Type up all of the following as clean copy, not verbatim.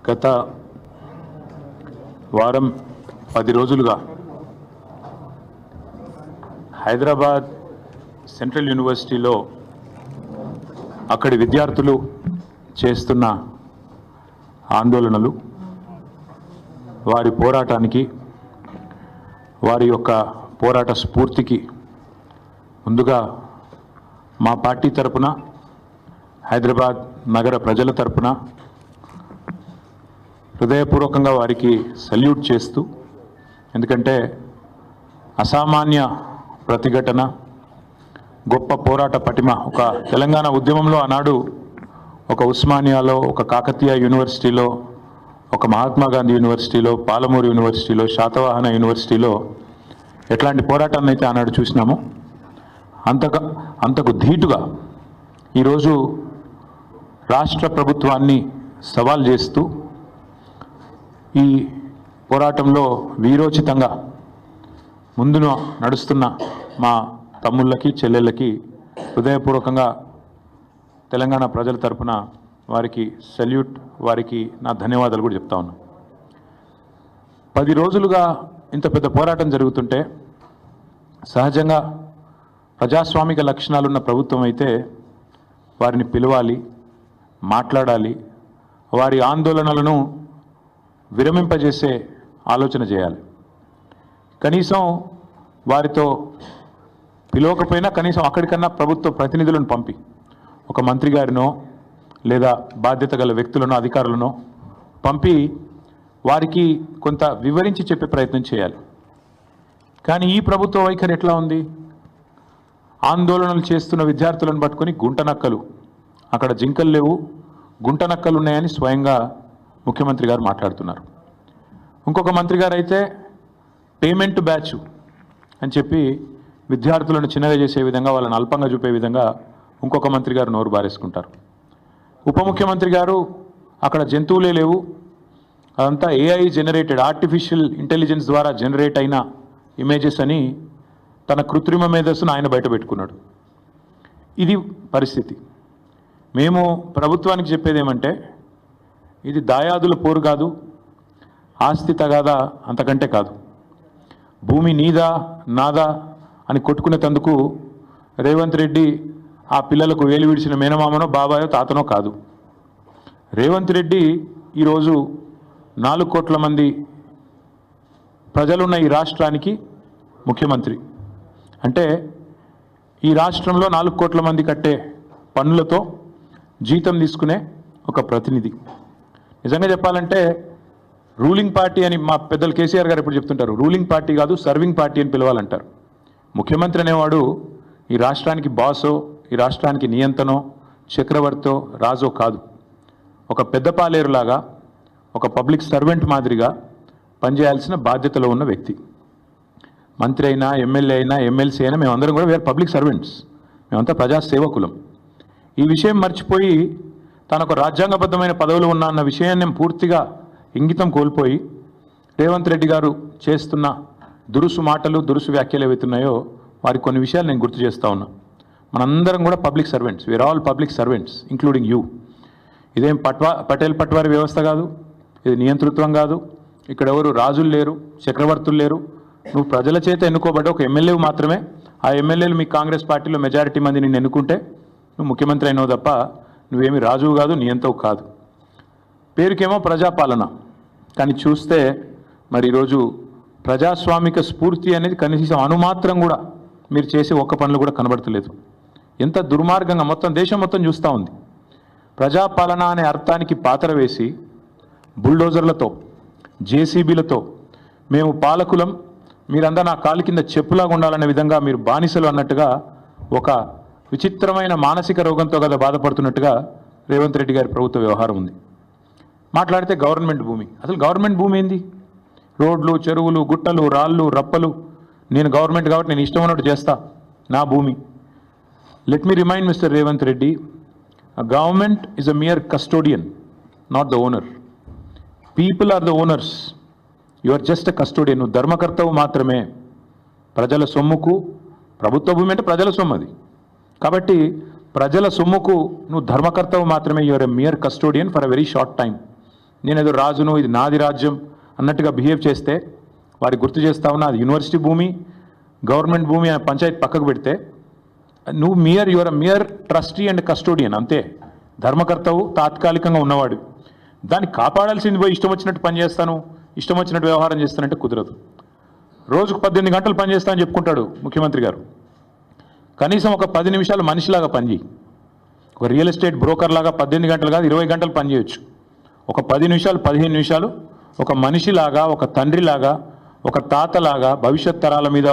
గత వారం 10 రోజులుగా హైదరాబాద్ సెంట్రల్ యూనివర్సిటీలో అక్కడి విద్యార్థులు చేస్తున్న ఆందోళనలు, వారి పోరాటానికి, వారి యొక్క పోరాట స్ఫూర్తికి ముందుగా మా పార్టీ తరపున, హైదరాబాద్ నగర ప్రజల తరపున హృదయపూర్వకంగా వారికి సల్యూట్ చేస్తూ, ఎందుకంటే అసామాన్య ప్రతిఘటన, గొప్ప పోరాట పటిమ, ఒక తెలంగాణ ఉద్యమంలో ఆనాడు ఒక ఉస్మానియాలో, ఒక కాకతీయ యూనివర్సిటీలో, ఒక మహాత్మా గాంధీ యూనివర్సిటీలో, పాలమూరు యూనివర్సిటీలో, శాతవాహన యూనివర్సిటీలో ఎట్లాంటి పోరాటాన్ని అయితే ఆనాడు చూసినామో అంతకు ధీటుగా ఈరోజు రాష్ట్ర ప్రభుత్వాన్ని సవాల్ చేస్తూ ఈ పోరాటంలో వీరోచితంగా ముందున నడుస్తున్న మా తమ్ముళ్ళకి, చెల్లెళ్ళకి హృదయపూర్వకంగా తెలంగాణ ప్రజల తరపున వారికి సల్యూట్, వారికి నా ధన్యవాదాలు కూడా చెప్తా ఉన్నా. 10 రోజులుగా ఇంత పెద్ద పోరాటం జరుగుతుంటే సహజంగా ప్రజాస్వామిక లక్షణాలున్న ప్రభుత్వం అయితే వారిని పిలవాలి, మాట్లాడాలి, వారి ఆందోళనలను విరమింపజేసే ఆలోచన చేయాలి. కనీసం వారితో పిలవకపోయినా కనీసం అక్కడికన్నా ప్రభుత్వ ప్రతినిధులను పంపి, ఒక మంత్రి గారినో లేదా బాధ్యత గల వ్యక్తులను, అధికారులను పంపి వారికి కొంత వివరించి చెప్పే ప్రయత్నం చేయాలి. కానీ ఈ ప్రభుత్వ వైఖరి ఎట్లా ఉంది? ఆందోళనలు చేస్తున్న విద్యార్థులను పట్టుకొని గుంటనక్కలు, అక్కడ జింకలు లేవు, గుంటనక్కలు ఉన్నాయని స్వయంగా ముఖ్యమంత్రి గారు మాట్లాడుతున్నారు. ఇంకొక మంత్రి గారు అయితే పేమెంట్ బ్యాచ్ అని చెప్పి విద్యార్థులను చిన్నగా చేసే విధంగా, వాళ్ళని అల్పంగా చూపే విధంగా ఇంకొక మంత్రి గారు నోరు బారేసుకుంటారు. ఉప ముఖ్యమంత్రి గారు అక్కడ జంతువులే లేవు, అదంతా AI జనరేటెడ్, ఆర్టిఫిషియల్ ఇంటెలిజెన్స్ ద్వారా జనరేట్ అయిన ఇమేజెస్ అని తన కృత్రిమ మేధస్సును ఆయన బయట పెట్టుకున్నాడు. ఇది పరిస్థితి. మేము ప్రభుత్వానికి చెప్పేది ఏమంటే, ఇది దాయాదుల పోరు కాదు, ఆస్తి తగాదా అంతకంటే కాదు. భూమి నీదా నాదా అని కొట్టుకునేందుకు రేవంత్ రెడ్డి ఆ పిల్లలకు వేలు విడిచిన మేనమామనో, బాబాయో, తాతనో కాదు. రేవంత్ రెడ్డి ఈరోజు 4 కోట్ల మంది ప్రజలున్న ఈ రాష్ట్రానికి ముఖ్యమంత్రి. అంటే ఈ రాష్ట్రంలో 4 కోట్ల మంది కట్టే పన్నులతో జీతం తీసుకునే ఒక ప్రతినిధి. నిజంగా చెప్పాలంటే రూలింగ్ పార్టీ అని మా పెద్దలు కేసీఆర్ గారు ఎప్పుడు చెప్తుంటారు, రూలింగ్ పార్టీ కాదు సర్వింగ్ పార్టీ అని పిలవాలంటారు. ముఖ్యమంత్రి అనేవాడు ఈ రాష్ట్రానికి బాసో, ఈ రాష్ట్రానికి నియంతనో, చక్రవర్తో, రాజో కాదు. ఒక పెద్ద పాలేరులాగా, ఒక పబ్లిక్ సర్వెంట్ మాదిరిగా పనిచేయాల్సిన బాధ్యతలో ఉన్న వ్యక్తి. మంత్రి అయినా, ఎమ్మెల్యే అయినా, ఎమ్మెల్సీ అయినా మేమందరం కూడా వేరే పబ్లిక్ సర్వెంట్స్, మేమంతా ప్రజాసేవకులం. ఈ విషయం మర్చిపోయి తనకు రాజ్యాంగబద్ధమైన పదవులు ఉన్నా అన్న విషయాన్ని పూర్తిగా ఇంగితం కోల్పోయి రేవంత్ రెడ్డి గారు చేస్తున్న దురుసు మాటలు, దురుసు వ్యాఖ్యలు ఏవైతున్నాయో వారికి కొన్ని విషయాలు నేను గుర్తు చేస్తూ ఉన్నా. మనందరం కూడా public servants, we are all public servants including you. ఇదేం పటేల్ పట్వారి వ్యవస్థ కాదు, ఇది నియంతృత్వం కాదు. ఇక్కడ ఎవరు రాజులు లేరు, చక్రవర్తులు లేరు. నువ్వు ప్రజల చేత ఎన్నుకోబడ్డ ఒక ఎమ్మెల్యే మాత్రమే. ఆ ఎమ్మెల్యేలు మీ కాంగ్రెస్ పార్టీలో మెజారిటీ మంది నిన్ను ఎన్నుకుంటే నువ్వు ముఖ్యమంత్రి అయినావు తప్ప నువ్వేమి రాజువు కాదు, నియంతవు కాదు. పేరుకేమో ప్రజాపాలన, కానీ చూస్తే మరి ఈరోజు ప్రజాస్వామిక స్ఫూర్తి అనేది కనీసం అణుమాత్రం కూడా మీరు చేసే ఒక్క పనులు కూడా కనబడతలేదు. ఎంత దుర్మార్గంగా మొత్తం దేశం మొత్తం చూస్తూ ఉంది. ప్రజాపాలన అనే అర్థానికి పాతర వేసి బుల్డోజర్లతో, జేసీబీలతో మేము పాలకులం, మీరంతా నా కాలు కింద చెప్పులాగా ఉండాలనే విధంగా మీరు బానిసలు అన్నట్టుగా, ఒక విచిత్రమైన మానసిక రోగంతో కదా బాధపడుతున్నట్టుగా రేవంత్ రెడ్డి గారి ప్రభుత్వ వ్యవహారం ఉంది. మాట్లాడితే గవర్నమెంట్ భూమి, అసలు గవర్నమెంట్ భూమి ఏంది? రోడ్లు, చెరువులు, గుట్టలు, రాళ్ళు, రప్పలు, నేను గవర్నమెంట్ కాబట్టి నేను ఇష్టం ఉన్నట్టు చేస్తా, నా భూమి. Let me remind mister Revanth Reddy, government is a mere custodian, not the owner. People are the owners, you are just a custodian. నువ్వు ధర్మకర్తవు మాత్రమే. ప్రజల సొమ్ముకు, ప్రభుత్వ భూమి అంటే ప్రజల సొమ్ము అది కాబట్టి ప్రజల సొమ్ముకు నువ్వు ధర్మకర్తవు మాత్రమే. You are a mere custodian for a very short time. నేనేదో రాజును, ఇది నాది రాజ్యం అన్నట్టుగా బిహేవ్ చేస్తే వారికి గుర్తు చేస్తా ఉన్నా, అది యూనివర్సిటీ భూమి, గవర్నమెంట్ భూమి అనే పంచాయతీ పక్కకు పెడితే నువ్వు your mere trustee and custodian అంతే. ధర్మకర్తవు తాత్కాలికంగా ఉన్నవాడు. దాన్ని కాపాడాల్సింది పోయి ఇష్టం వచ్చినట్టు పనిచేస్తాను, ఇష్టం వచ్చినట్టు వ్యవహారం చేస్తానంటే కుదరదు. రోజుకు 18 గంటలు పనిచేస్తానని చెప్పుకుంటాడు ముఖ్యమంత్రి గారు. కనీసం ఒక 10 నిమిషాలు మనిషిలాగా పనిచేయి. ఒక రియల్ ఎస్టేట్ బ్రోకర్ లాగా 18 గంటలు కాదు 20 గంటలు పనిచేయచ్చు. ఒక 10 నిమిషాలు 15 నిమిషాలు ఒక మనిషిలాగా, ఒక తండ్రిలాగా, ఒక తాతలాగా భవిష్యత్ తరాల మీద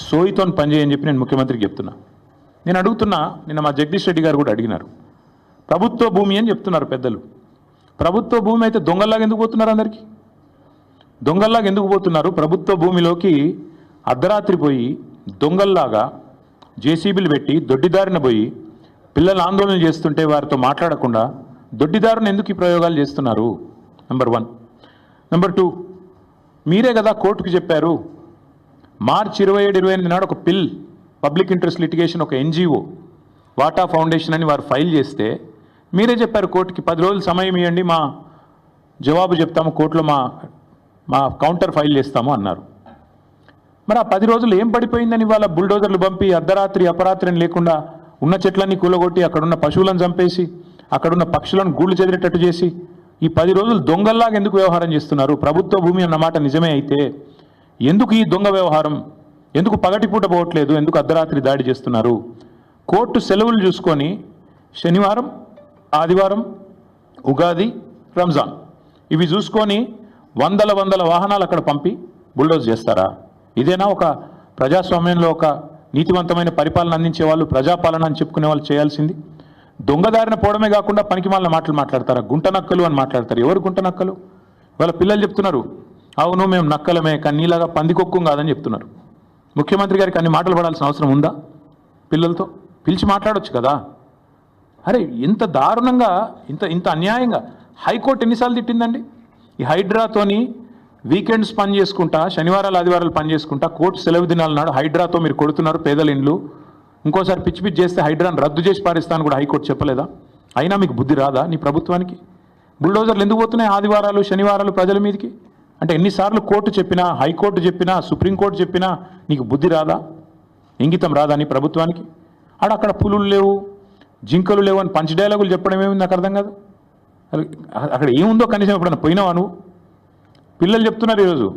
సోయితో పనిచేయని చెప్పి నేను ముఖ్యమంత్రికి చెప్తున్నా. నేను అడుగుతున్నా, నిన్న మా జగదీష్ రెడ్డి గారు కూడా అడిగినారు, ప్రభుత్వ భూమి అని చెప్తున్నారు పెద్దలు. ప్రభుత్వ భూమి అయితే దొంగల్లాగా ఎందుకు పోతున్నారు? అందరికీ దొంగల్లాగా ఎందుకు పోతున్నారు? ప్రభుత్వ భూమిలోకి అర్ధరాత్రి పోయి దొంగల్లాగా జేసీబీలు పెట్టి దొడ్డిదారిన పోయి పిల్లలు ఆందోళన చేస్తుంటే వారితో మాట్లాడకుండా దొడ్డిదారుని ఎందుకు ఈ ప్రయోగాలు చేస్తున్నారు? నెంబర్ 1. నెంబర్ 2, మీరే కదా కోర్టుకు చెప్పారు, మార్చి 27, 28 నాడు ఒక పబ్లిక్ ఇంట్రెస్ట్ లిటిగేషన్ ఒక ఎన్జిఓ వాటా ఫౌండేషన్ అని వారు ఫైల్ చేస్తే మీరే చెప్పారు కోర్టుకి 10 రోజులు సమయం ఇవ్వండి, మా జవాబు చెప్తాము, కోర్టులో మా కౌంటర్ ఫైల్ చేస్తాము అన్నారు. మరి ఆ 10 రోజులు ఏం పడిపోయిందని వాళ్ళ బుల్డోజర్లు పంపి అర్ధరాత్రి అపరాత్రి అని లేకుండా ఉన్న చెట్లన్నీ కూలగొట్టి అక్కడున్న పశువులను చంపేసి అక్కడున్న పక్షులను గూళ్ళు చెదిరేటట్టు చేసి ఈ 10 రోజులు దొంగల్లాగా ఎందుకు వ్యవహారం చేస్తున్నారు? ప్రభుత్వ భూమి అన్నమాట నిజమే అయితే ఎందుకు ఈ దొంగ వ్యవహారం? ఎందుకు పగటిపూట పోవట్లేదు? ఎందుకు అర్ధరాత్రి దాడి చేస్తున్నారు? కోర్టు సెలవులు చూసుకొని శనివారం, ఆదివారం, ఉగాది, రంజాన్ ఇవి చూసుకొని వందల వాహనాలు అక్కడ పంపి బుల్డోజ్ చేస్తారా? ఇదేనా ఒక ప్రజాస్వామ్యంలో ఒక నీతివంతమైన పరిపాలన అందించే వాళ్ళు, ప్రజాపాలన అని చెప్పుకునే వాళ్ళు చేయాల్సింది? దొంగదారిన పోవడమే కాకుండా పనికి మాలిన మాటలు మాట్లాడతారా? గుంట నక్కలు అని మాట్లాడతారు. ఎవరు గుంట నక్కలు? వాళ్ళ పిల్లలు చెప్తున్నారు, అవును మేము నక్కలమే కానీ నీలాగా పందికొక్కు కాదని చెప్తున్నారు. ముఖ్యమంత్రి గారికి అన్ని మాటలు పడాల్సిన అవసరం ఉందా? పిల్లలతో పిలిచి మాట్లాడొచ్చు కదా. అరే ఇంత దారుణంగా, ఇంత అన్యాయంగా హైకోర్టు ఎన్నిసార్లు తిట్టిందండి? ఈ హైడ్రాతోని వీకెండ్స్ పని చేసుకుంటా, శనివారాలు ఆదివారాలు పని చేసుకుంటా, కోర్టు సెలవు దినాల నాడు హైడ్రాతో మీరు కొడుతున్నారు పేదల ఇండ్లు, ఇంకోసారి పిచ్చి చేస్తే హైడ్రాను రద్దు చేసి పారిస్తాను కూడా హైకోర్టు చెప్పలేదా? అయినా మీకు బుద్ధి రాదా నీ ప్రభుత్వానికి? బుల్డోజర్లు ఎందుకు పోతున్నాయి ఆదివారాలు శనివారాలు ప్రజల మీదకి? అంటే ఎన్నిసార్లు కోర్టు చెప్పినా, హైకోర్టు చెప్పినా, సుప్రీంకోర్టు చెప్పినా నీకు బుద్ధి రాదా? ఇంగితం రాదా నీ ప్రభుత్వానికి? అక్కడ పులులు లేవు, జింకలు లేవు అని పంచ్ డైలాగులు చెప్పడం ఏమింది నాకు అర్థం కాదు. అక్కడ ఏముందో కనీసం ఎప్పుడన్నా పోయినావా నువ్వు? పిల్లలు చెప్తున్నారు ఈరోజు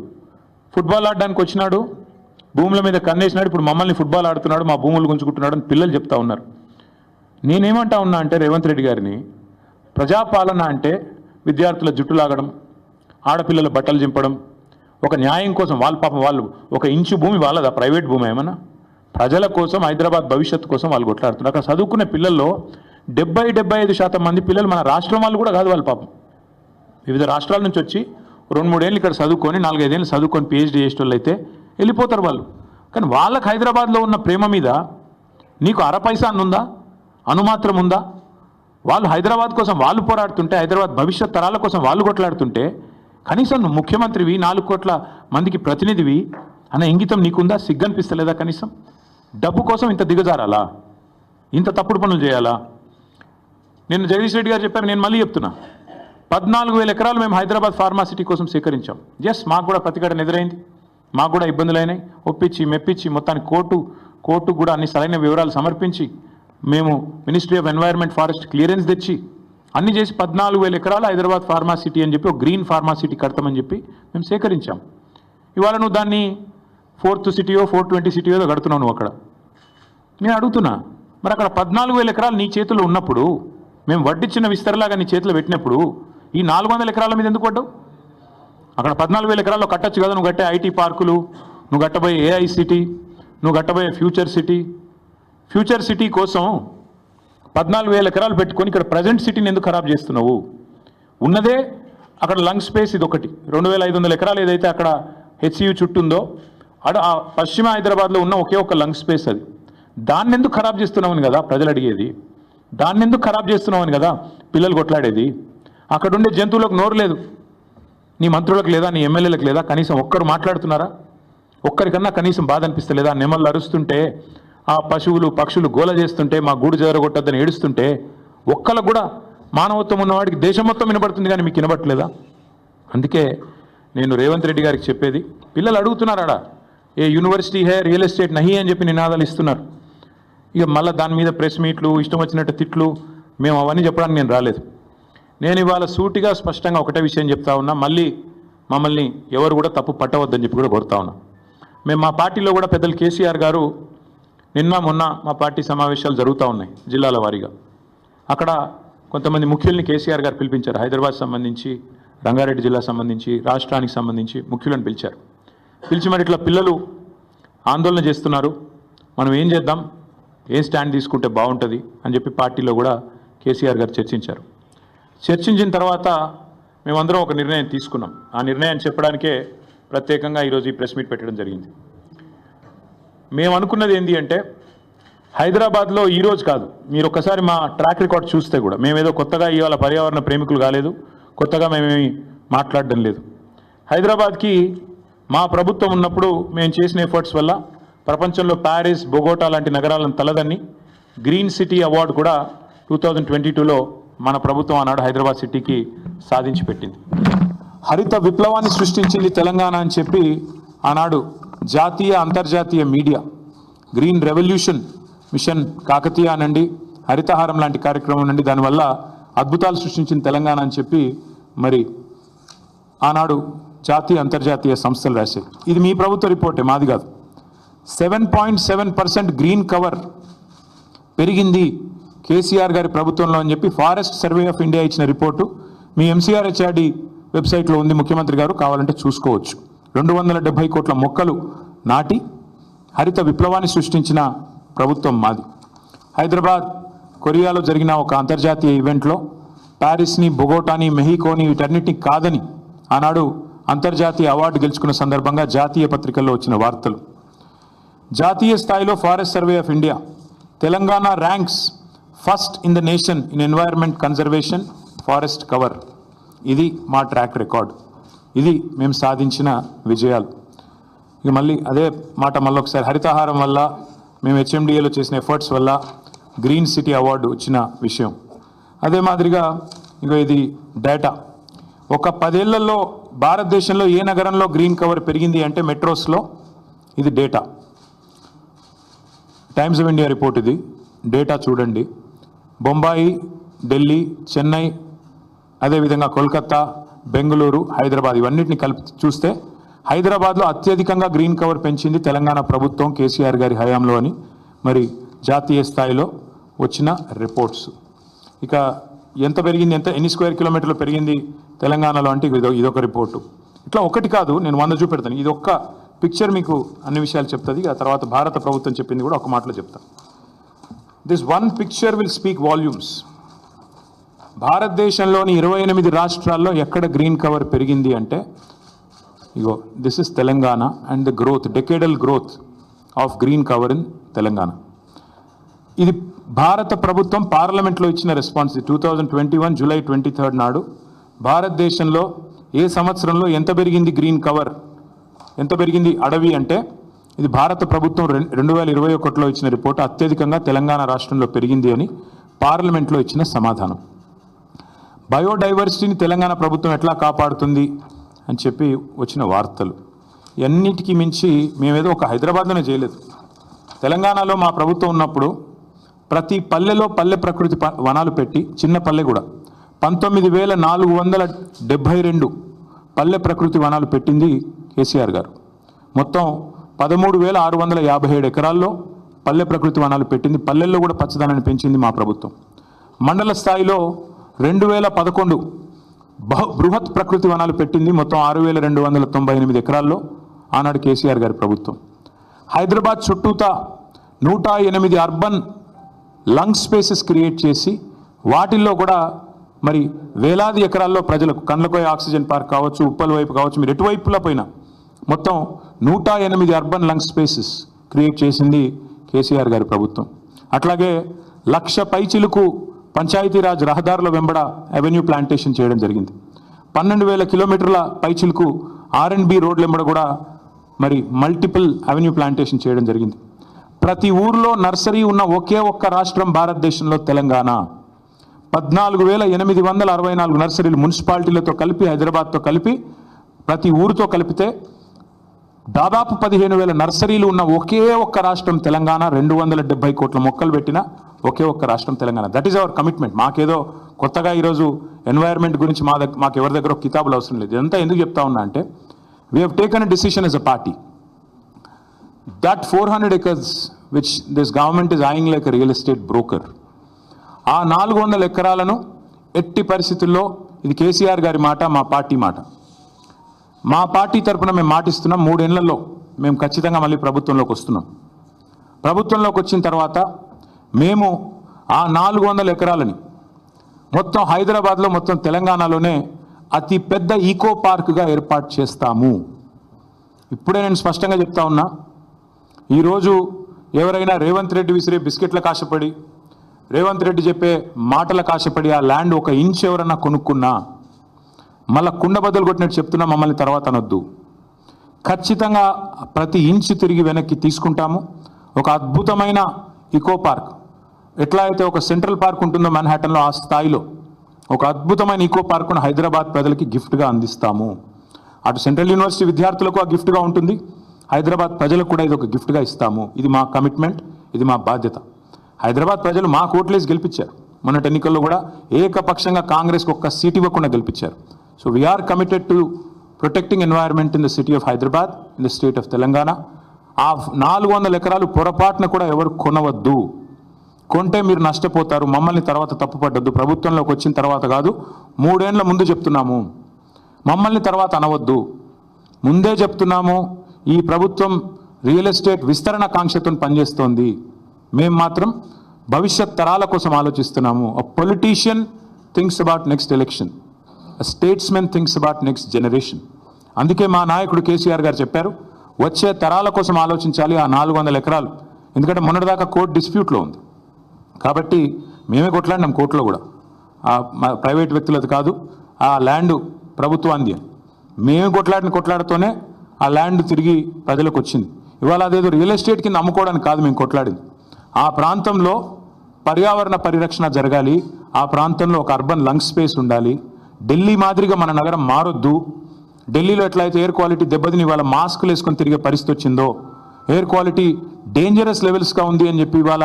ఫుట్బాల్ ఆడడానికి వచ్చినాడు, భూముల మీద కన్నేసినాడు, ఇప్పుడు మమ్మల్ని ఫుట్బాల్ ఆడుతున్నాడు, మా భూములు గుంజుకుంటున్నాడు అని పిల్లలు చెప్తా ఉన్నారు. నేనేమంటా ఉన్నా అంటే రేవంత్ రెడ్డి గారిని, ప్రజాపాలన అంటే విద్యార్థుల జుట్టు లాగడం, ఆడపిల్లల బట్టలు చింపడం, ఒక న్యాయం కోసం వాళ్ళు ఒక ఇంచు భూమి వాళ్ళదా? ప్రైవేట్ భూమి ఏమన్నా? ప్రజల కోసం, హైదరాబాద్ భవిష్యత్తు కోసం వాళ్ళు కొట్లాడుతున్నారు. అక్కడ చదువుకునే పిల్లల్లో 70-75% మంది పిల్లలు మన రాష్ట్రం వాళ్ళు కూడా కాదు. వాళ్ళు పాపం వివిధ రాష్ట్రాల నుంచి వచ్చి 2-3 ఏళ్ళు ఇక్కడ చదువుకొని 4-5 ఏళ్ళు చదువుకొని పిహెచ్డీ చేసేటోళ్ళు అయితే వెళ్ళిపోతారు వాళ్ళు. కానీ వాళ్ళకి హైదరాబాద్లో ఉన్న ప్రేమ మీద నీకు అరపైసా ఉందా? అనుమాత్రం ఉందా? వాళ్ళు హైదరాబాద్ కోసం వాళ్ళు పోరాడుతుంటే, హైదరాబాద్ భవిష్యత్ తరాల కోసం వాళ్ళు కొట్లాడుతుంటే కనీసం నువ్వు ముఖ్యమంత్రివి, 4 కోట్ల మందికి ప్రతినిధివి అన్న ఇంగితం నీకుందా? సిగ్గనిపిస్తలేదా? కనీసం డబ్బు కోసం ఇంత దిగజారాలా? ఇంత తప్పుడు పనులు చేయాలా? నేను జగదీష్ రెడ్డి గారు చెప్పారు, నేను మళ్ళీ చెప్తున్నా, 14,000 ఎకరాలు మేము హైదరాబాద్ ఫార్మాసిటీ కోసం సేకరించాం. ఎస్, మాకు కూడా ప్రతిఘటన ఎదురైంది, మాకు కూడా ఇబ్బందులు అయినాయి. ఒప్పించి మెప్పించి మొత్తానికి కోర్టు కూడా అన్ని సరైన వివరాలు సమర్పించి మేము ministry of environment forest clearance తెచ్చి అన్ని చేసి 14,000 ఎకరాలు హైదరాబాద్ ఫార్మాసిటీ అని చెప్పి ఒక గ్రీన్ ఫార్మాసిటీ కడతామని చెప్పి మేము సేకరించాం. ఇవాళ నువ్వు దాన్ని 4th సిటీయో 420 సిటీయో కడుతున్నావు నువ్వు అక్కడ. నేను అడుగుతున్నా, మరి అక్కడ 14,000 ఎకరాలు నీ చేతుల్లో ఉన్నప్పుడు, మేము వడ్డిచ్చిన విస్తరలాగా నీ చేతిలో పెట్టినప్పుడు ఈ 400 ఎకరాల మీద ఎందుకు పడ్డావు? అక్కడ 14,000 ఎకరాల్లో కట్టచ్చు కదా. నువ్వు కట్టే ఐటీ పార్కులు, నువ్వు కట్టబోయే ఏఐ సిటీ, నువ్వు కట్టబోయే ఫ్యూచర్ సిటీ కోసం 14,000 ఎకరాలు పెట్టుకొని ఇక్కడ ప్రజెంట్ సిటీని ఎందుకు ఖరాబ్ చేస్తున్నావు? ఉన్నదే అక్కడ లంగ్ స్పేస్ ఇది ఒకటి, 2,500 ఎకరాలు ఏదైతే అక్కడ హెచ్సియు చుట్టూ ఉందో ఆ పశ్చిమ హైదరాబాద్లో ఉన్న ఒకే ఒక లంగ్ స్పేస్ అది. దాన్ని ఎందుకు ఖరాబ్ చేస్తున్నామని కదా ప్రజలు అడిగేది. దాన్ని ఎందుకు ఖరాబ్ చేస్తున్నామని కదా పిల్లలు కొట్లాడేది. అక్కడ ఉండే జంతువులకు నోరు లేదు, నీ మంత్రులకు లేదా, నీ ఎమ్మెల్యేలకు లేదా? కనీసం ఒక్కరు మాట్లాడుతున్నారా? ఒక్కరికన్నా కనీసం బాధ అనిపిస్తలేదా? నెమళ్ళు అరుస్తుంటే, ఆ పశువులు పక్షులు గోల చేస్తుంటే, మా గూడు జరగొట్టద్దని ఏడుస్తుంటే ఒక్కలకు కూడా మానవత్వం ఉన్నవాడికి దేశం మొత్తం వినబడుతుంది కానీ మీకు వినబట్టలేదా? అందుకే నేను రేవంత్ రెడ్డి గారికి చెప్పేది, పిల్లలు అడుగుతున్నారాడా ఏ యూనివర్సిటీ హే రియల్ ఎస్టేట్ నహి అని చెప్పి నినాదాలు ఇస్తున్నారు. ఇక మళ్ళీ దాని మీద ప్రెస్ మీట్లు, ఇష్టం వచ్చినట్టు తిట్లు, మేము అవన్నీ చెప్పడానికి నేను రాలేదు. నేను ఇవాళ సూటిగా స్పష్టంగా ఒకటే విషయం చెప్తా ఉన్నా, మళ్ళీ మమ్మల్ని ఎవరు కూడా తప్పు పట్టవద్దని చెప్పి కూడా కోరుతా ఉన్నా. మేము మా పార్టీలో కూడా పెద్దలు కేసీఆర్ గారు నిన్న మొన్న మా పార్టీ సమావేశాలు జరుగుతూ ఉన్నాయి జిల్లాల వారీగా. అక్కడ కొంతమంది ముఖ్యుల్ని కేసీఆర్ గారు పిలిపించారు. హైదరాబాద్ సంబంధించి, రంగారెడ్డి జిల్లా సంబంధించి, రాష్ట్రానికి సంబంధించి ముఖ్యులను పిలిచారు. పిలిచి మరి ఇట్లా పిల్లలు ఆందోళన చేస్తున్నారు, మనం ఏం చేద్దాం, ఏం స్టాండ్ తీసుకుంటే బాగుంటుంది అని చెప్పి పార్టీలో కూడా కేసీఆర్ గారు చర్చించారు. చర్చించిన తర్వాత మేమందరం ఒక నిర్ణయం తీసుకున్నాం. ఆ నిర్ణయాన్ని చెప్పడానికే ప్రత్యేకంగా ఈరోజు ఈ ప్రెస్ మీట్ పెట్టడం జరిగింది. మేము అనుకున్నది ఏంటి అంటే, హైదరాబాద్లో ఈరోజు కాదు, మీరు ఒక్కసారి మా ట్రాక్ రికార్డ్ చూస్తే కూడా మేమేదో కొత్తగా ఇవాళ పర్యావరణ ప్రేమికులు కాలేదు, కొత్తగా మేమేమి మాట్లాడడం లేదు. హైదరాబాద్కి మా ప్రభుత్వం ఉన్నప్పుడు మేము చేసిన ఎఫర్ట్స్ వల్ల ప్రపంచంలో ప్యారిస్, బొగోటా లాంటి నగరాలను తలదన్ని గ్రీన్ సిటీ అవార్డు కూడా 2022లో మన ప్రభుత్వం ఆనాడు హైదరాబాద్ సిటీకి సాధించి పెట్టింది. హరిత విప్లవాన్ని సృష్టించింది తెలంగాణ అని చెప్పి ఆనాడు జాతీయ, అంతర్జాతీయ media green revolution mission Kakatiya అనండి, హరితహారం లాంటి కార్యక్రమం నుండి దానివల్ల అద్భుతాలు సృష్టించిన తెలంగాణ అని చెప్పి మరి ఆనాడు జాతీయ, అంతర్జాతీయ సంస్థలు రాశాయి. ఇది మీ ప్రభుత్వ రిపోర్టే, మాది కాదు. 7.7% గ్రీన్ కవర్ పెరిగింది కేసీఆర్ గారి ప్రభుత్వంలో అని చెప్పి ఫారెస్ట్ సర్వే ఆఫ్ ఇండియా ఇచ్చిన రిపోర్టు మీ ఎంసీఆర్హెచ్ఆర్డి వెబ్సైట్లో ఉంది. ముఖ్యమంత్రి గారు కావాలంటే చూసుకోవచ్చు. 270 కోట్ల మొక్కలు నాటి హరిత విప్లవాన్ని సృష్టించిన ప్రభుత్వం మాది. హైదరాబాద్, కొరియాలో జరిగిన ఒక అంతర్జాతీయ ఈవెంట్లో ప్యారిస్ని, బొగోటాని, మెహికోని వీటన్నిటిని కాదని ఆనాడు అంతర్జాతీయ అవార్డు గెలుచుకున్న సందర్భంగా జాతీయ పత్రికల్లో వచ్చిన వార్తలు. జాతీయ స్థాయిలో forest survey of India Telangana ranks first in the nation in environment conservation forest cover. ఇది మా ట్రాక్ రికార్డ్, ఇది మేము సాధించిన విజయాలు. ఇక మళ్ళీ అదే మాట మళ్ళీ ఒకసారి, హరితహారం వల్ల మేము హెచ్ఎండిఏలో చేసిన ఎఫర్ట్స్ వల్ల గ్రీన్ సిటీ అవార్డు వచ్చిన విషయం. అదే మాదిరిగా ఇక ఇది డేటా. ఒక 10 ఏళ్లలో భారతదేశంలో ఏ నగరంలో గ్రీన్ కవర్ పెరిగింది అంటే మెట్రోస్లో. ఇది data, times of India report. ఇది డేటా చూడండి. బొంబాయి, ఢిల్లీ, చెన్నై, అదేవిధంగా కోల్కతా, బెంగళూరు, హైదరాబాద్ ఇవన్నిటిని కలిపి చూస్తే హైదరాబాద్లో అత్యధికంగా గ్రీన్ కవర్ పెంచింది తెలంగాణ ప్రభుత్వం కేసీఆర్ గారి హయాంలో అని మరి జాతీయ స్థాయిలో వచ్చిన రిపోర్ట్స్. ఇక ఎంత పెరిగింది, ఎన్ని స్క్వేర్ కిలోమీటర్లు పెరిగింది తెలంగాణలో అంటే ఇదొక రిపోర్టు. ఇట్లా ఒకటి కాదు, నేను 100 చూపెడతాను. ఇది ఒక్క పిక్చర్ మీకు అన్ని విషయాలు చెప్తుంది. ఆ తర్వాత భారత ప్రభుత్వం చెప్పింది కూడా ఒక మాటలో చెప్తాను. This one picture will speak volumes. భారతదేశంలోని 28 రాష్ట్రాల్లో ఎక్కడ గ్రీన్ కవర్ పెరిగింది అంటే ఇగో this is Telangana and the growth, decadal growth of green cover in Telangana. ఇది భారత ప్రభుత్వం పార్లమెంట్లో ఇచ్చిన రెస్పాన్స్. 2021 జూలై 23 నాడు భారతదేశంలో ఏ సంవత్సరంలో ఎంత పెరిగింది గ్రీన్ కవర్, ఎంత పెరిగింది అడవి అంటే ఇది భారత ప్రభుత్వం 2021లో ఇచ్చిన రిపోర్టు. అత్యధికంగా తెలంగాణ రాష్ట్రంలో పెరిగింది అని పార్లమెంట్లో ఇచ్చిన సమాధానం. బయోడైవర్సిటీని తెలంగాణ ప్రభుత్వం ఎట్లా కాపాడుతుంది అని చెప్పి వచ్చిన వార్తలు. అన్నిటికీ మించి మేమేదో ఒక హైదరాబాద్లోనే చేయలేదు. తెలంగాణలో మా ప్రభుత్వం ఉన్నప్పుడు ప్రతి పల్లెలో పల్లె ప్రకృతి వనాలు పెట్టి, చిన్న పల్లె కూడా 19,472 పల్లె ప్రకృతి వనాలు పెట్టింది కేసీఆర్ గారు. మొత్తం 13,657 ఎకరాల్లో పల్లె ప్రకృతి వనాలు పెట్టింది. పల్లెల్లో కూడా పచ్చదనాన్ని పెంచింది మా ప్రభుత్వం. మండల స్థాయిలో 2011 బృహత్ ప్రకృతి వనాలు పెట్టింది. మొత్తం 6,298 ఎకరాల్లో ఆనాడు కేసీఆర్ గారి ప్రభుత్వం. హైదరాబాద్ చుట్టూతా 108 అర్బన్ లంగ్ స్పేసెస్ క్రియేట్ చేసి వాటిల్లో కూడా మరి వేలాది ఎకరాల్లో ప్రజలకు కండ్లకోయ ఆక్సిజన్ పార్క్ కావచ్చు, ఉప్పల్ వైపు కావచ్చు, మీరు ఎటువైపులా పోయినా మొత్తం 108 అర్బన్ లంగ్ స్పేసెస్ క్రియేట్ చేసింది కేసీఆర్ గారి ప్రభుత్వం. అట్లాగే 1,00,000 పైచిలుకు పంచాయతీరాజ్ రహదారుల వెంబడ అవెన్యూ ప్లాంటేషన్ చేయడం జరిగింది. 12,000 కిలోమీటర్ల పైచిలుకు R&B రోడ్ల వెంబడ కూడా మరి మల్టిపుల్ అవెన్యూ ప్లాంటేషన్ చేయడం జరిగింది. ప్రతి ఊర్లో నర్సరీ ఉన్న ఒకే ఒక్క రాష్ట్రం భారతదేశంలో తెలంగాణ. 14,864 నర్సరీలు మున్సిపాలిటీలతో కలిపి హైదరాబాద్తో కలిపి ప్రతి ఊరితో కలిపితే దాదాపు 15,000 నర్సరీలు ఉన్న ఒకే ఒక్క రాష్ట్రం తెలంగాణ. 270 కోట్ల మొక్కలు పెట్టిన ఒకే ఒక్క రాష్ట్రం Telangana. That is our commitment. మాకేదో కొత్తగా ఈరోజు ఎన్వైర్న్మెంట్ గురించి మాకు ఎవరి దగ్గర కితాబులు అవసరం లేదు. ఇదంతా ఎందుకు చెప్తా ఉన్నా అంటే we have taken a decision yes a party that 400 acres which this government is eyeing like a real estate broker, ఆ 400 ఎకరాలను ఎట్టి పరిస్థితుల్లో, ఇది కేసీఆర్ గారి మాట, మా పార్టీ మాట, మా పార్టీ తరఫున మేము మాటిస్తున్నాం, 3 ఏళ్లలో మేము ఖచ్చితంగా మళ్ళీ ప్రభుత్వంలోకి వస్తున్నాం. ప్రభుత్వంలోకి వచ్చిన తర్వాత మేము ఆ 400 ఎకరాలని మొత్తం హైదరాబాద్లో, మొత్తం తెలంగాణలోనే అతి పెద్ద ఈకో పార్క్గా ఏర్పాటు చేస్తాము. ఇప్పుడే నేను స్పష్టంగా చెప్తా ఉన్నా, ఈరోజు ఎవరైనా రేవంత్ రెడ్డి విసిరే బిస్కెట్లకు ఆశపడి, రేవంత్ రెడ్డి చెప్పే మాటలకు ఆశపడి ఆ ల్యాండ్ 1 ఇంచ్ ఎవరన్నా కొనుక్కున్నా మళ్ళీ కుండ బద్దలు కొట్టినట్టు చెప్తున్నా, మమ్మల్ని తర్వాత అనొద్దు. ఖచ్చితంగా ప్రతి ఇంచ్ తిరిగి వెనక్కి తీసుకుంటాము. ఒక అద్భుతమైన ఈకో పార్క్, ఎట్లా అయితే ఒక సెంట్రల్ పార్క్ ఉంటుందో మన్హాటన్లో, ఆ స్థాయిలో ఒక అద్భుతమైన ఈకో పార్కును హైదరాబాద్ ప్రజలకి గిఫ్ట్గా అందిస్తాము. అటు సెంట్రల్ యూనివర్సిటీ విద్యార్థులకు ఆ గిఫ్ట్గా ఉంటుంది, హైదరాబాద్ ప్రజలకు కూడా ఇది ఒక గిఫ్ట్గా ఇస్తాము. ఇది మా కమిట్మెంట్, ఇది మా బాధ్యత. హైదరాబాద్ ప్రజలు మా ఓట్లేసి గెలిపించారు. మొన్నటి ఎన్నికల్లో కూడా ఏకపక్షంగా కాంగ్రెస్కి 1 సీట్ ఇవ్వకుండా గెలిపించారు. So we are committed to protecting environment in the city of Hyderabad, in the state of Telangana. ఆ 400 ఎకరాలు పొరపాటున కూడా ఎవరు కొనవద్దు. కొంటే మీరు నష్టపోతారు, మమ్మల్ని తర్వాత తప్పుపడ్డద్దు. ప్రభుత్వంలోకి వచ్చిన తర్వాత కాదు, 3 ఏళ్ల ముందు చెప్తున్నాము. మమ్మల్ని తర్వాత అనవద్దు, ముందే చెప్తున్నాము. ఈ ప్రభుత్వం రియల్ ఎస్టేట్ విస్తరణ కాంక్షతో పనిచేస్తోంది. మేము మాత్రం భవిష్యత్ తరాల కోసం ఆలోచిస్తున్నాము. A politician thinks about next election, a statesmen thinks about next generation. అందుకే మా నాయకుడు కేసీఆర్ గారు చెప్పారు, వచ్చే తరాల కోసం ఆలోచించాలి ఆ 400 ఎకరాలు. ఎందుకంటే మొన్నటిదాకా కోర్టు డిస్ప్యూట్లో ఉంది కాబట్టి మేమే కొట్లాడినాం కోర్టులో కూడా. ప్రైవేట్ వ్యక్తులది కాదు, ఆ ల్యాండ్ ప్రభుత్వాన్ని అని మేమే కొట్లాడుతూనే ఆ ల్యాండ్ తిరిగి ప్రజలకు వచ్చింది. ఇవాళ అదేదో రియల్ ఎస్టేట్ కింద అమ్ముకోవడానికి కాదు మేము కొట్లాడింది. ఆ ప్రాంతంలో పర్యావరణ పరిరక్షణ జరగాలి, ఆ ప్రాంతంలో ఒక అర్బన్ లంగ్ స్పేస్ ఉండాలి. ఢిల్లీ మాదిరిగా మన నగరం మారొద్దు. ఢిల్లీలో ఎట్లయితే ఎయిర్ క్వాలిటీ దెబ్బతిని ఇవాళ మాస్కులు వేసుకొని తిరిగే పరిస్థితి వచ్చిందో, ఎయిర్ క్వాలిటీ డేంజరస్ లెవెల్స్గా ఉంది అని చెప్పి ఇవాళ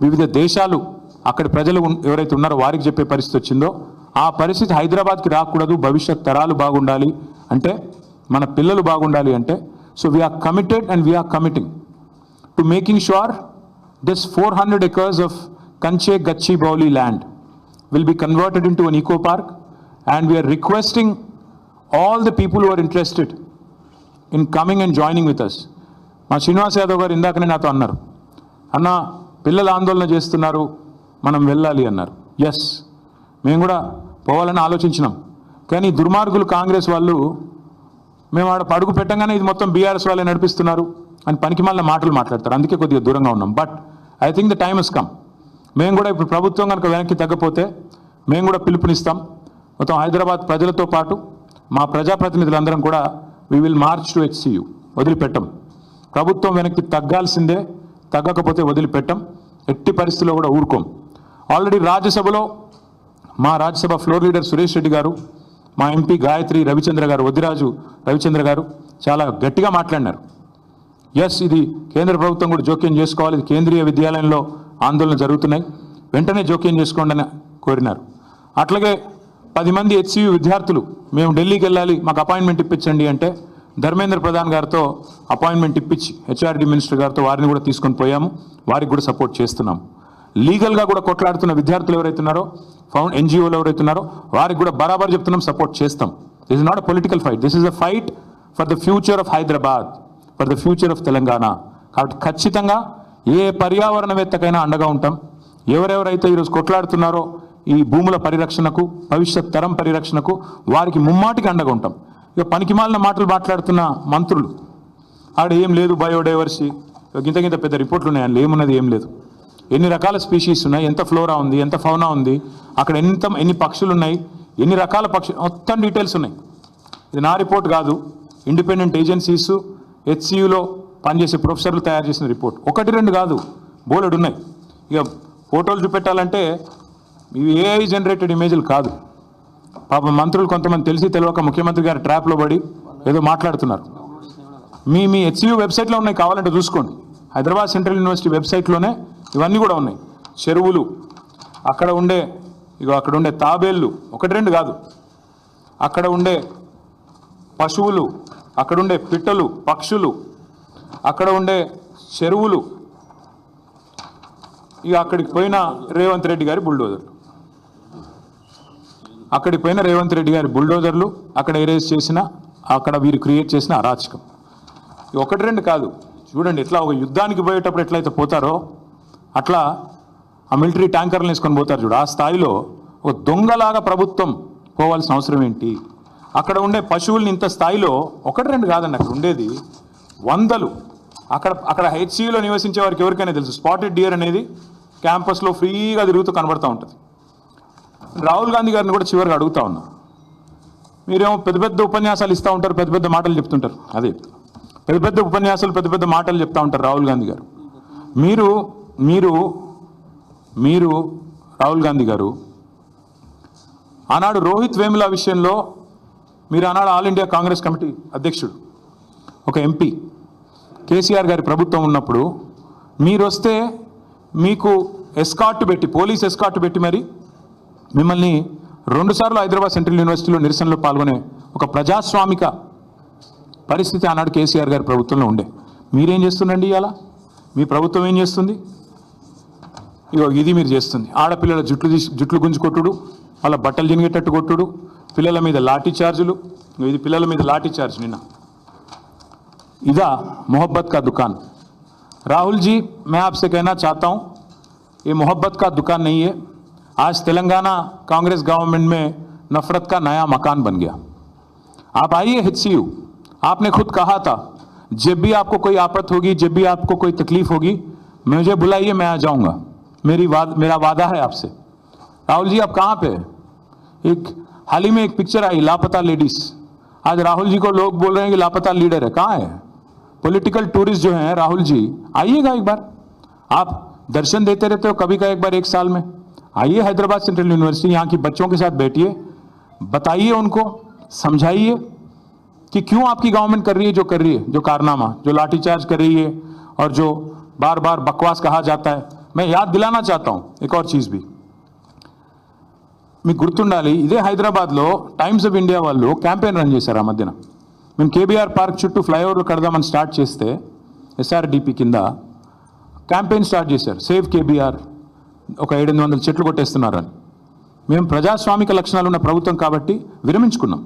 వివిధ దేశాలు అక్కడి ప్రజలు ఎవరైతే ఉన్నారో వారికి చెప్పే పరిస్థితి వచ్చిందో, ఆ పరిస్థితి హైదరాబాద్కి రాకూడదు. భవిష్యత్ తరాలు బాగుండాలి అంటే, మన పిల్లలు బాగుండాలి అంటే, so we are committed and we are committing to making sure this 400 acres of Kanche Gachibowli land will be converted into an eco park, and we are requesting all the people who are interested in coming and joining with us. మా శ్రీనివాస్ యాదవ్ గారు ఇందాకనే నాతో అన్నారు, అన్న పిల్లలు ఆందోళన చేస్తున్నారు, మనం వెళ్ళాలి అన్నారు. ఎస్, మేము కూడా పోవాలని ఆలోచించినాం. కానీ దుర్మార్గులు కాంగ్రెస్ వాళ్ళు మేము ఆడ అడుగు పెట్టంగానే ఇది మొత్తం బీఆర్ఎస్ వాళ్ళే నడిపిస్తున్నారు అని పనికిమాలిన మాటలు మాట్లాడతారు. అందుకే కొద్దిగా దూరంగా ఉన్నాం. But I think the time has come. మేము కూడా ఇప్పుడు ప్రభుత్వం కనుక వెనక్కి తగ్గపోతే మేము కూడా పిలుపునిస్తాం. మొత్తం హైదరాబాద్ ప్రజలతో పాటు మా ప్రజాప్రతినిధులందరం కూడా we will March to HCU. వదిలిపెట్టం. ప్రభుత్వం వెనక్కి తగ్గాల్సిందే, తగ్గకపోతే వదిలిపెట్టం. ఎట్టి పరిస్థితుల్లో కూడా ఊరుకోం. ఆల్రెడీ రాజ్యసభలో మా రాజ్యసభ ఫ్లోర్ లీడర్ సురేష్ రెడ్డి గారు, మా ఎంపీ గాయత్రి రవిచంద్ర గారు, వద్దిరాజు రవిచంద్ర గారు చాలా గట్టిగా మాట్లాడినారు. ఎస్, ఇది కేంద్ర ప్రభుత్వం కూడా జోక్యం చేసుకోవాలి, ఇది కేంద్రీయ విద్యాలయంలో ఆందోళన జరుగుతున్నాయి, వెంటనే జోక్యం చేసుకోండి అని కోరినారు. అట్లాగే 10 మంది HCU విద్యార్థులు మేము ఢిల్లీకి వెళ్ళాలి, మాకు అపాయింట్మెంట్ ఇప్పించండి అంటే ధర్మేంద్ర ప్రధాన్ గారితో అపాయింట్మెంట్ ఇప్పించి HRD మినిస్టర్ గారితో వారిని కూడా తీసుకొని పోయాము. వారికి కూడా సపోర్ట్ చేస్తున్నాం. లీగల్గా కూడా కొట్లాడుతున్న విద్యార్థులు ఎవరైతే ఉన్నారో, NGOలు ఎవరైతే ఉన్నారో వారికి కూడా బరాబర్ చెప్తున్నాం, సపోర్ట్ చేస్తాం. This is not a political fight, this is a fight for the future of Hyderabad, for the future of Telangana. కాబట్టి ఖచ్చితంగా ఏ పర్యావరణవేత్తకైనా అండగా ఉంటాం. ఎవరెవరైతే ఈరోజు కొట్లాడుతున్నారో ఈ భూముల పరిరక్షణకు, భవిష్యత్ తరం పరిరక్షణకు, వారికి ముమ్మాటికి అండగా ఉంటాం. ఇక పనికిమాలిన మాటలు మాట్లాడుతున్న మంత్రులు, ఆడ ఏం లేదు బయోడైవర్సిటీ, గింత పెద్ద రిపోర్ట్లు ఉన్నాయి, అందులో ఏమున్నది ఏం లేదు. ఎన్ని రకాల స్పీషీస్ ఉన్నాయి, ఎంత ఫ్లోరా ఉంది, ఎంత ఫౌనా ఉంది, అక్కడ ఎన్ని పక్షులు ఉన్నాయి, ఎన్ని రకాల పక్షులు, మొత్తం డీటెయిల్స్ ఉన్నాయి. ఇది నా రిపోర్ట్ కాదు, ఇండిపెండెంట్ ఏజెన్సీస్ HCUలో పనిచేసే ప్రొఫెసర్లు తయారు చేసిన రిపోర్ట్. 1, 2 కాదు, బోలెడు ఉన్నాయి. ఇక ఫోటోలు చూపెట్టాలంటే ఇవి ఏఐ జనరేటెడ్ ఇమేజ్లు కాదు. పాపం మంత్రులు కొంతమంది తెలిసి తెలియక ముఖ్యమంత్రి గారి ట్రాప్లో పడి ఏదో మాట్లాడుతున్నారు. మీ హెచ్సియు వెబ్సైట్లో ఉన్నాయి, కావాలంటే చూసుకోండి. హైదరాబాద్ సెంట్రల్ యూనివర్సిటీ వెబ్సైట్లోనే ఇవన్నీ కూడా ఉన్నాయి. చెరువులు, అక్కడ ఉండే తాబేళ్ళు, ఒకటి రెండు కాదు, అక్కడ ఉండే పశువులు, అక్కడ ఉండే పిట్టలు, పక్షులు, అక్కడ ఉండే చెరువులు, ఇక అక్కడికి పోయిన రేవంత్ రెడ్డి గారి బుల్డోజర్లు, అక్కడ ఎరేజ్ చేసిన, అక్కడ వీరు క్రియేట్ చేసిన అరాచకం. ఒకటి రెండు కాదు, చూడండి ఎట్లా ఒక యుద్ధానికి పోయేటప్పుడు ఎట్లయితే పోతారో అట్లా ఆ మిలిటరీ ట్యాంకర్లు వేసుకొని పోతారు చూడు, ఆ స్థాయిలో ఒక దొంగలాగా ప్రభుత్వం పోవాల్సిన అవసరం ఏంటి? అక్కడ ఉండే పశువుల్ని ఇంత స్థాయిలో ఒకటి రెండు కాదండి, అక్కడ ఉండేది వందలు. అక్కడ హెచ్సియులో నివసించే వారికి ఎవరికైనా తెలుసు, స్పాటెడ్ డియర్ అనేది క్యాంపస్లో ఫ్రీగా తిరుగుతూ కనబడుతూ ఉంటుంది. రాహుల్ గాంధీ గారిని కూడా చివరిగా అడుగుతా ఉన్నా, మీరేమో పెద్ద పెద్ద ఉపన్యాసాలు ఇస్తూ ఉంటారు, పెద్ద పెద్ద మాటలు చెప్తుంటారు, అదే పెద్ద పెద్ద ఉపన్యాసాలు పెద్ద పెద్ద మాటలు చెప్తూ ఉంటారు రాహుల్ గాంధీ గారు. మీరు రాహుల్ గాంధీ గారు ఆనాడు రోహిత్ వేముల విషయంలో మీరు ఆనాడు ఆల్ ఇండియా కాంగ్రెస్ కమిటీ అధ్యక్షుడు, ఒక ఎంపీ, కేసీఆర్ గారి ప్రభుత్వం ఉన్నప్పుడు మీరు వస్తే మీకు ఎస్కార్ట్ పెట్టి, పోలీస్ ఎస్కార్ట్ పెట్టి మరి మిమ్మల్ని 2 సార్లు హైదరాబాద్ సెంట్రల్ యూనివర్సిటీలో నిరసనలో పాల్గొనే ఒక ప్రజాస్వామిక పరిస్థితి ఆనాడు కేసీఆర్ గారి ప్రభుత్వంలో ఉండే. మీరేం చేస్తుండండి ఇవాళ? మీ ప్రభుత్వం ఏం చేస్తుంది? ఇగో ఇది మీరు చేస్తుంది. ఆడపిల్లల జుట్లు గుంజుకొట్టుడు, వాళ్ళ బట్టలు జినిగేటట్టు కొట్టుడు, పిల్లల మీద లాఠీ చార్జులు. ఇది పిల్లల మీద లాఠీ చార్జ్ నిన్న. ఇదా मोहब्बत का दुकान? राहुल जी, मैं आपसे कहना चाहता हूँ, ये मोहब्बत का दुकान नहीं है. आज तेलंगाना कांग्रेस गवर्नमेंट में नफरत का नया मकान बन गया. आप आइए HCU, आपने खुद कहा था जब भी आपको कोई आफत होगी, जब भी आपको कोई तकलीफ होगी, मुझे बुलाइए, मैं आ जाऊँगा. मेरा वादा है आपसे. राहुल जी आप कहाँ पे? एक हाल ही में एक पिक्चर आई, लापता लेडीज. आज राहुल जी को लोग बोल रहे हैं कि लापता लीडर है. कहाँ है? पॉलिटिकल टूरिस्ट जो हैं राहुल जी, आइएगा एक बार. आप दर्शन देते रहते हो कभी का एक बार 1 साल में. आइए हैदराबाद सेंट्रल यूनिवर्सिटी, यहाँ की बच्चों के साथ बैठिए, बताइए उनको, समझाइए कि क्यों आपकी गवर्नमेंट कर रही है जो कर रही है, जो कारनामा, जो लाठीचार्ज कर रही है और जो बार बार बकवास कहा जाता है. मैं याद दिलाना चाहता हूँ एक और चीज़ भी. మీకు గుర్తుండాలి, ఇదే హైదరాబాద్లో టైమ్స్ ఆఫ్ ఇండియా వాళ్ళు క్యాంపెయిన్ రన్ చేశారు ఆ మధ్యన. మేము కేబీఆర్ పార్క్ చుట్టూ ఫ్లైఓవర్లు కడదామని స్టార్ట్ చేస్తే SRDP కింద క్యాంపెయిన్ స్టార్ట్ చేశారు, సేవ్ కేబీఆర్, ఒక 700 చెట్లు కొట్టేస్తున్నారని. మేము ప్రజాస్వామిక లక్షణాలు ఉన్న ప్రభుత్వం కాబట్టి విరమించుకున్నాం.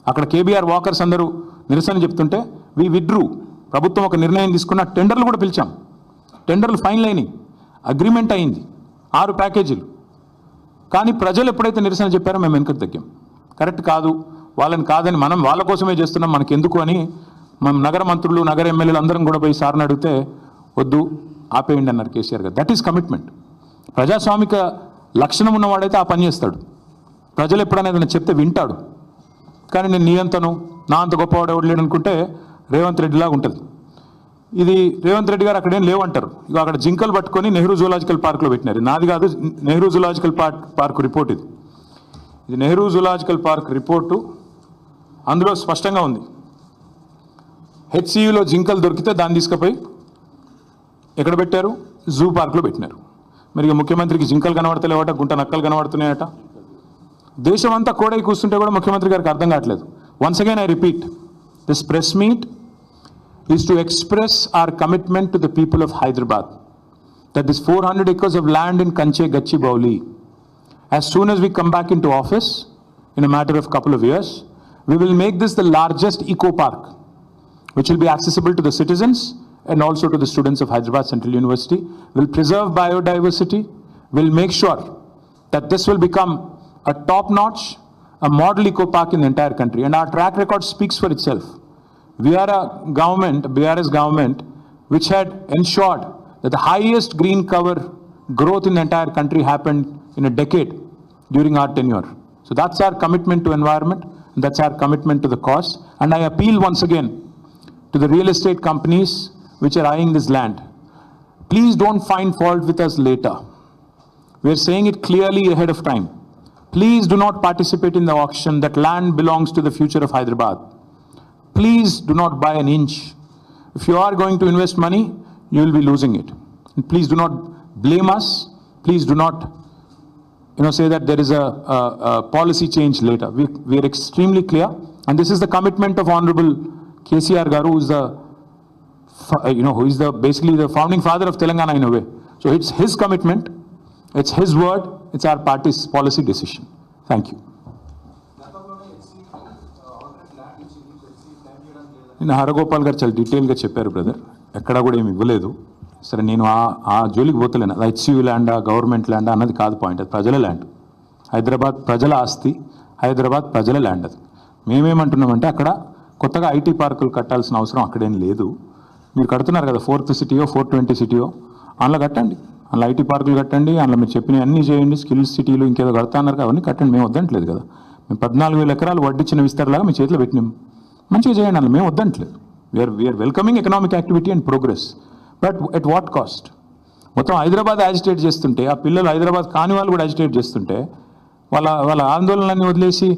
అక్కడ కేబీఆర్ వాకర్స్ అందరూ నిరసన చెప్తుంటే వి విడ్రూ. ప్రభుత్వం ఒక నిర్ణయం తీసుకున్న, టెండర్లు కూడా పిలిచాం, టెండర్లు ఫైనల్ అయినాయి, అగ్రిమెంట్ అయింది, 6 ప్యాకేజీలు. కానీ ప్రజలు ఎప్పుడైతే నిరసన చెప్పారో మేము వెనుకకు తగ్గాం. కరెక్ట్ కాదు, వాళ్ళని కాదని, మనం వాళ్ళ కోసమే చేస్తున్నాం, మనకి ఎందుకు అని మనం నగర మంత్రులు, నగర ఎమ్మెల్యేలు అందరం కూడా పోయి సార్ని అడిగితే వద్దు ఆపేయండి అన్నారు కేసీఆర్ గారు. That is commitment. ప్రజాస్వామిక లక్షణం ఉన్నవాడైతే ఆ పని చేస్తాడు. ప్రజలు ఎప్పుడైనా ఏదైనా చెప్తే వింటాడు. కానీ నేను నీ అంతను, నా అంత గొప్పవాడు ఎవడు లేడు అనుకుంటే రేవంత్ రెడ్డిలాగా ఉంటుంది. ఇది రేవంత్ రెడ్డి గారు అక్కడేం లేవంటారు. ఇక అక్కడ జింకలు పట్టుకొని నెహ్రూ జూలాజికల్ పార్క్లో పెట్టినారు. నాది కాదు, నెహ్రూ జూలాజికల్ పార్క్ రిపోర్ట్ ఇది. నెహ్రూ జూలాజికల్ పార్క్ రిపోర్టు, అందులో స్పష్టంగా ఉంది, HCUలో జింకలు దొరికితే దాన్ని తీసుకుపోయి ఎక్కడ పెట్టారు? జూ పార్క్లో పెట్టినారు. మరి ఇక ముఖ్యమంత్రికి జింకలు కనబడతలేవట, గుంట నక్కలు కనబడుతున్నాయట. దేశం అంతా కోడై కూర్చుంటే కూడా ముఖ్యమంత్రి గారికి అర్థం కావట్లేదు. Once again I repeat, this press meet is to express our commitment to the people of Hyderabad that this 400 acres of land in Kanche Gachibowli, as soon as we come back into office in a matter of couple of years, we will make this the largest eco park which will be accessible to the citizens and also to the students of Hyderabad Central University. Will preserve biodiversity, will make sure that this will become a top notch, a model eco park in the entire country, and our track record speaks for itself. We are a government, BRS government, which had ensured that the highest green cover growth in the entire country happened in a decade during our tenure. So that's our commitment to environment, and that's our commitment to the cause. And I appeal once again to the real estate companies which are eyeing this land. Please don't find fault with us later. We are saying it clearly ahead of time. Please do not participate in the auction. That land belongs to the future of Hyderabad. Please do not buy an inch. If you are going to invest money, you will be losing it. And please do not blame us. Please do not, say that there is a policy change later. We are extremely clear, and this is the commitment of Honorable KCR Garu, who is basically the founding father of Telangana in a way. So it's his commitment, it's his word, it's our party's policy decision. Thank you. నేను హరగోపాల్ గారు చాలా డీటెయిల్గా చెప్పారు brother, ఎక్కడా కూడా ఏమి ఇవ్వలేదు. సరే, నేను ఆ జోలికి పోతలేను. అది హెచ్సియు ల్యాండా గవర్నమెంట్ ల్యాండా అన్నది కాదు పాయింట్. అది ప్రజల ల్యాండ్, హైదరాబాద్ ప్రజల ఆస్తి, హైదరాబాద్ ప్రజల ల్యాండ్. అది మేమేమంటున్నామంటే అక్కడ కొత్తగా ఐటీ పార్కులు కట్టాల్సిన అవసరం అక్కడేం లేదు. మీరు కడుతున్నారు కదా, 4th సిటీయో 420 సిటీయో, అందులో కట్టండి, అందులో ఐటీ పార్కులు కట్టండి, అందులో మీరు చెప్పినవి అన్నీ చేయండి. స్కిల్స్ సిటీలు ఇంకేదో కడతా అన్నారు, అవన్నీ కట్టండి, మేము వద్దంటలేదు కదా. మేము 14,000 ఎకరాలు వడ్డిచ్చిన విస్తారలాగా మీ చేతిలో పెట్టినాం, మంచిగా చేయండి, అందులో మేము వద్దంటలేదు. We are welcoming economic activity and progress, but at what cost? మొత్తం హైదరాబాద్ యాజిటేట్ చేస్తుంటే, ఆ పిల్లలు హైదరాబాద్ కాని వాళ్ళు కూడా యాజిటేట్ చేస్తుంటే, వాళ్ళ ఆందోళనలన్నీ వదిలేసి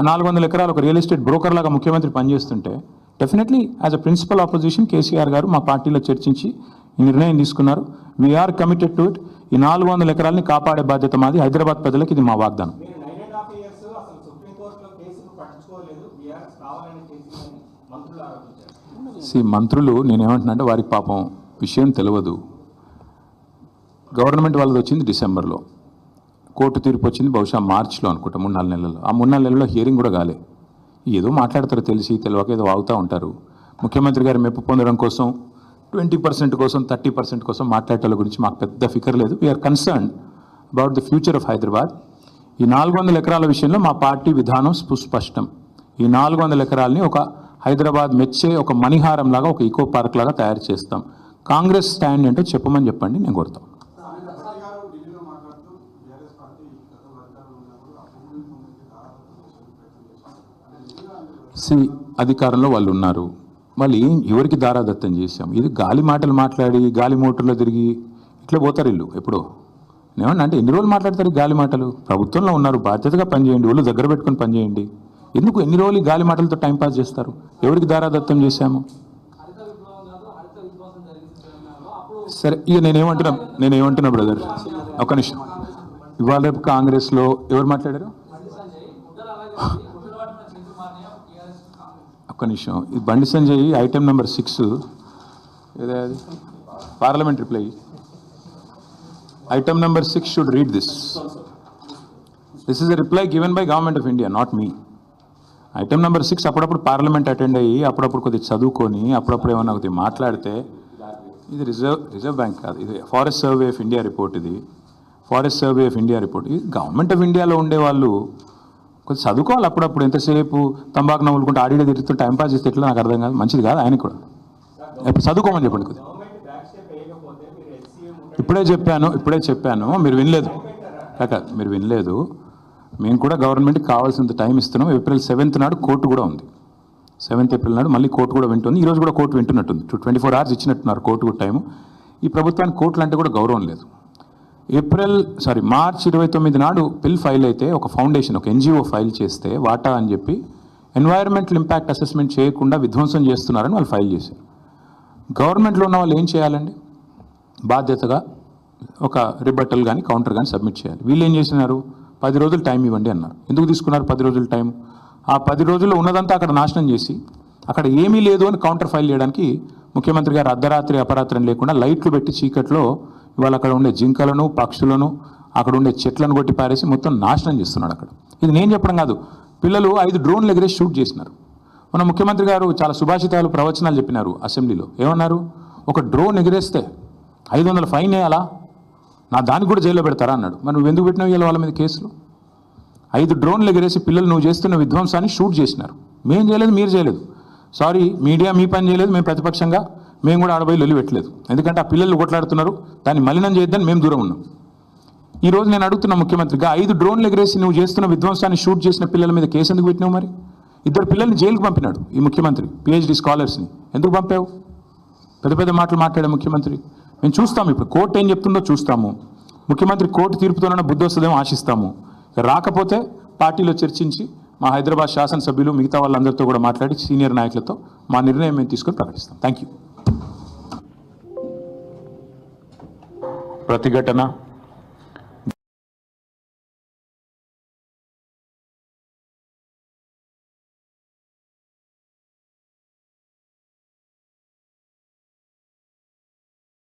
400 ఎకరాలు ఒక రియల్ ఎస్టేట్ బ్రోకర్ లాగా ముఖ్యమంత్రి పనిచేస్తుంటే, definitely as a principal opposition KCR garu మా పార్టీలో చర్చించి ఈ నిర్ణయం తీసుకున్నారు. We are committed to it. ఈ 400 ఎకరాలని కాపాడే బాధ్యత మాది. హైదరాబాద్ ప్రజలకు ఇది మా వాగ్దానం. మంత్రులు నేనేమంటున్నా అంటే, వారికి పాపం విషయం తెలియదు. గవర్నమెంట్ వాళ్ళది వచ్చింది డిసెంబర్లో, కోర్టు తీర్పు వచ్చింది బహుశా మార్చిలో అనుకుంటా, 3-4 నెలల్లో. ఆ 3-4 నెలల్లో హియరింగ్ కూడా కాలే. ఏదో మాట్లాడతారు, తెలిసి తెలియక ఏదో వాగుతూ ఉంటారు. ముఖ్యమంత్రి గారు మెప్పు పొందడం కోసం 20% కోసం 30% కోసం మాట్లాడటం గురించి మాకు పెద్ద ఫికర్ లేదు. We are concern about the future of Hyderabad. ఈ 400 ఎకరాల విషయంలో మా పార్టీ విధానం సుస్పష్టం. ఈ 400 ఎకరాలని ఒక హైదరాబాద్ మెచ్చే ఒక మణిహారం లాగా, ఒక ఈకో పార్క్ లాగా తయారు చేస్తాం. కాంగ్రెస్ స్టాండ్ ఏంటో చెప్పమని చెప్పండి, నేను కోరుతాం. అధికారంలో వాళ్ళు ఉన్నారు, వాళ్ళు ఎవరికి దారాదత్తం చేశాం? ఇది గాలి మాటలు మాట్లాడి గాలి మోటార్లో తిరిగి ఇట్లా పోతారు వీళ్ళు. ఎప్పుడో ఏమన్నా అంటే ఎన్ని రోజులు మాట్లాడతారు గాలి మాటలు? ప్రభుత్వంలో ఉన్నారు, బాధ్యతగా పనిచేయండి, వాళ్ళు దగ్గర పెట్టుకొని పనిచేయండి. ఎందుకు ఎన్ని రోజులు గాలి మాటలతో టైంపాస్ చేస్తారు? ఎవరికి దారాదత్తం చేశాము? సరే, ఇక నేనేమంటున్నా బ్రదర్, ఒక నిమిషం. ఇవాళ రేపు కాంగ్రెస్లో ఎవరు మాట్లాడారు? ఒక్క నిమిషం. ఇది బండి సంజయ్ ఐటెం నెంబర్ 6 ఏదో అది parliament reply. Item number 6 should read this. This is a reply given by government of India, not me. Item number 6 అప్పుడప్పుడు పార్లమెంట్ అటెండ్ అయ్యి, అప్పుడప్పుడు కొద్దిగా చదువుకొని, అప్పుడప్పుడు ఏమన్నా కొద్దిగా మాట్లాడితే, ఇది రిజర్వ్ బ్యాంక్ కాదు, ఇది forest survey of India report. ఇది forest survey of India report. ఇది గవర్నమెంట్ ఆఫ్ ఇండియాలో ఉండేవాళ్ళు కొంచెం చదువుకోవాలి అప్పుడప్పుడు. ఎంతసేపు తంబాకు నవ్వులుకుంటే ఆడియో తిరుగుతూ టైంపాస్ చేస్తే ఎట్లా నాకు అర్థం కాదు, మంచిది కాదు. ఆయనకు కూడా ఇప్పుడు చదువుకోమని చెప్పండి కొద్దిగా. ఇప్పుడే చెప్పాను, మీరు వినలేదు కాక, మీరు వినలేదు. మేము కూడా గవర్నమెంట్కి కావాల్సినంత టైం ఇస్తున్నాం. ఏప్రిల్ 7th నాడు కోర్టు కూడా ఉంది. 7th ఏప్రిల్ నాడు మళ్ళీ కోర్టు కూడా వింటుంది. ఈరోజు కూడా కోర్టు వింటున్నట్టుంది. 24 hours ఇచ్చినట్టున్నారు కోర్టు కూడా టైము. ఈ ప్రభుత్వానికి కోర్టులు అంటే కూడా గౌరవం లేదు. మార్చ్ 29 నాడు బిల్ ఫైల్ అయితే, ఒక ఫౌండేషన్, ఒక NGO ఫైల్ చేస్తే వాటా అని చెప్పి ఎన్వైరన్మెంటల్ ఇంపాక్ట్ అసెస్మెంట్ చేయకుండా విధ్వంసం చేస్తున్నారని వాళ్ళు ఫైల్ చేశారు. గవర్నమెంట్లో ఉన్న వాళ్ళు ఏం చేయాలండి? బాధ్యతగా ఒక రిబట్టల్ కానీ కౌంటర్ కానీ సబ్మిట్ చేయాలి. వీళ్ళు ఏం చేసినారు? 10 రోజులు టైం ఇవ్వండి అన్నారు. ఎందుకు తీసుకున్నారు 10 రోజులు టైం? ఆ 10 రోజుల్లో ఉన్నదంతా అక్కడ నాశనం చేసి, అక్కడ ఏమీ లేదు అని కౌంటర్ ఫైల్ చేయడానికి ముఖ్యమంత్రి గారు అర్ధరాత్రి అపరాత్రం లేకుండా లైట్లు పెట్టి చీకట్లో ఇవాళ అక్కడ ఉండే జింకలను, పక్షులను, అక్కడ ఉండే చెట్లను కొట్టి పారేసి మొత్తం నాశనం చేస్తున్నాడు అక్కడ. ఇది నేను చెప్పడం కాదు, పిల్లలు 5 డ్రోన్లు ఎగిరేసి షూట్ చేసినారు. మన ముఖ్యమంత్రి గారు చాలా సుభాషితాలు, ప్రవచనాలు చెప్పినారు అసెంబ్లీలో. ఏమన్నారు? ఒక డ్రోన్ ఎగిరేస్తే 500 ఫైన్ వేయాలా, నా దానికి కూడా జైల్లో పెడతారా అన్నాడు. మరి నువ్వు ఎందుకు పెట్టినావు ఇవాళ వాళ్ళ మీద కేసులు? 5 డ్రోన్లు ఎగిరేసి పిల్లలు నువ్వు చేస్తున్న విధ్వంసాన్ని షూట్ చేసినారు. మేము చేయలేదు, మీరు చేయలేదు. సారీ, మీడియా మీ పని చేయలేదు, మేము ప్రతిపక్షంగా మేము కూడా ఆడబోయి లొల్లి పెట్టలేదు. ఎందుకంటే ఆ పిల్లలు కొట్లాడుతున్నారు, దాన్ని మలినం చేయొద్దని మేము దూరం ఉన్నాం. ఈరోజు నేను అడుగుతున్న ముఖ్యమంత్రిగా, 5 డ్రోన్లు ఎగిరేసి నువ్వు చేస్తున్న విధ్వంసాన్ని షూట్ చేసిన పిల్లల మీద కేసు ఎందుకు పెట్టినావు? మరి 2 పిల్లల్ని జైలుకు పంపినాడు ఈ ముఖ్యమంత్రి, PhD స్కాలర్స్ని. ఎందుకు పంపావు? పెద్ద పెద్ద మాటలు మాట్లాడే ముఖ్యమంత్రి. మేము చూస్తాము, ఇప్పుడు కోర్టు ఏం చెప్తుందో చూస్తాము. ముఖ్యమంత్రి కోర్టు తీర్పుతోనైనా బుద్ధి వస్తుందేమో ఆశిస్తాము. రాకపోతే పార్టీలో చర్చించి మా హైదరాబాద్ శాసనసభ్యులు మిగతా వాళ్ళందరితో కూడా మాట్లాడి సీనియర్ నాయకులతో మా నిర్ణయం మేము తీసుకొని ప్రకటిస్తాం. Thank you. ప్రతిఘటన